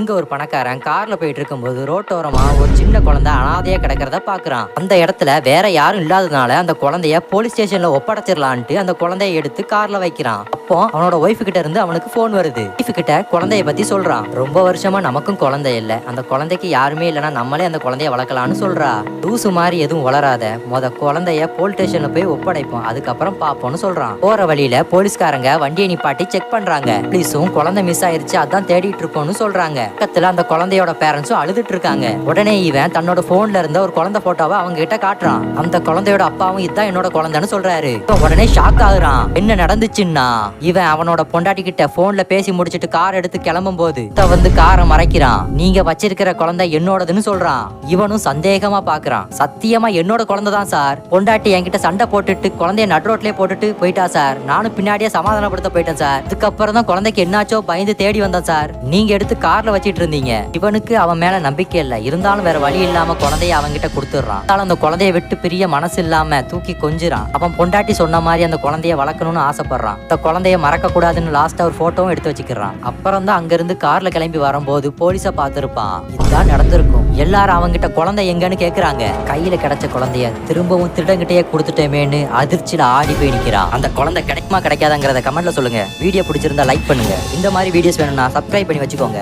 இங்க ஒரு பணக்காரன் கார்ல போயிட்டு இருக்கும்போது ரோட்டோரமா ஒரு சின்ன குழந்தை அனாதையா கிடக்கிறத பாக்குறான். அந்த இடத்துல வேற யாரும் இல்லாததுனால அந்த குழந்தைய போலீஸ் ஸ்டேஷன்ல ஒப்படைச்சிடலான்ட்டு அந்த குழந்தைய எடுத்து கார்ல வைக்கிறான். அப்போ அவனோட ஒய்ஃப் கிட்ட இருந்து அவனுக்கு போன் வருது. ஒய்ஃப் கிட்ட குழந்தைய பத்தி சொல்றான். ரொம்ப வருஷமா நமக்கும் குழந்தை இல்ல, அந்த குழந்தைக்கு யாருமே இல்லைன்னா நம்மளே அந்த குழந்தைய வளர்க்கலாம்னு சொல்றா. லூசு மாதிரி எதுவும் வளராத, குழந்தைய போலீஸ் ஸ்டேஷன்ல போய் ஒப்படைப்போம், அதுக்கப்புறம் பாப்போம்னு சொல்றான். போற வழியில போலீஸ்காரங்க வண்டியை நிப்பாட்டி செக் பண்றாங்க. போலீஸும் குழந்தை மிஸ் ஆயிருச்சு அதான் தேடிட்டு இருக்கோம்னு சொல்றாங்க. பக்கத்துல அந்த குழந்தையோட பேரண்ட்ஸும் அழுதுட்டு இருக்காங்க. உடனே இவன் தன்னோட போன்ல இருந்த ஒரு குழந்தை போட்டோவை அவங்க கிட்ட காட்டுறான். அந்த குழந்தையோட அப்பாவும் இதுதான் என்னோட குழந்தைன்னு சொல்றாரு. உடனே ஷாக் ஆகுறான். என்ன நடந்துச்சுன்னா இவன் அவனோட பொண்டாட்டி கிட்ட போன்ல பேசி முடிச்சிட்டு கார் எடுத்து கிளம்பும் போது காரை மறைக்கிறான். நீங்க வச்சிருக்கிற குழந்தை என்னோடதுன்னு சொல்றான். இவனும் சந்தேகமா பாக்குறான். சத்தியமா என்னோட குழந்தை தான் சார், பொண்டாட்டி என்கிட்ட சண்டை போட்டுட்டு குழந்தைய நடுரோட்லயே போட்டுட்டு போயிட்டா சார், நானும் பின்னாடியே சமாதானப்படுத்த போயிட்டேன் சார், அதுக்கப்புறம் தான் குழந்தைக்கு என்னாச்சோ பயந்து தேடி வந்தேன் சார், நீங்க எடுத்து கார்ல வச்சிட்டு இருந்தீங்க. இவனுக்கு அவன் மேல நம்பிக்கை இல்ல, இருந்தாலும் வேற வழி இல்லாம குழந்தைய அவன்கிட்ட கொடுத்துடுறான். அந்த குழந்தைய விட்டு பிரிய மனசு இல்லாம தூக்கி கொஞ்சிறான். அவன் பொண்டாட்டி சொன்ன மாதிரி அந்த குழந்தைய வளர்க்கணும்னு ஆசைப்படுறான். அந்த குழந்தைய மறக்க கூடாதுன்னு லாஸ்டா ஒரு போட்டோவும் எடுத்து வச்சுக்கிறான். அப்புறம் தான் அங்க இருந்து கார்ல கிளம்பி வரும்போது போலீஸ பார்த்திருப்பான். இதுதான் நடந்திருக்கும். எல்லாரும் அவங்கிட்ட குழந்தை எங்கன்னு கேக்குறாங்க. கையில கிடைச்ச குழந்தைய திரும்பவும் திருடங்கிட்டே கொடுத்துட்டேமேன்னு அதிர்ச்சியில ஆடி போய் நிக்கிறான். அந்த குழந்தை கிடைக்குமா கிடைக்காதாங்கிறத கமெண்ட்ல சொல்லுங்க. வீடியோ பிடிச்சிருந்தா லைக் பண்ணுங்க. இந்த மாதிரி வீடியோஸ் வேணும்னா சப்ஸ்கிரைப் பண்ணி வச்சுக்கோங்க.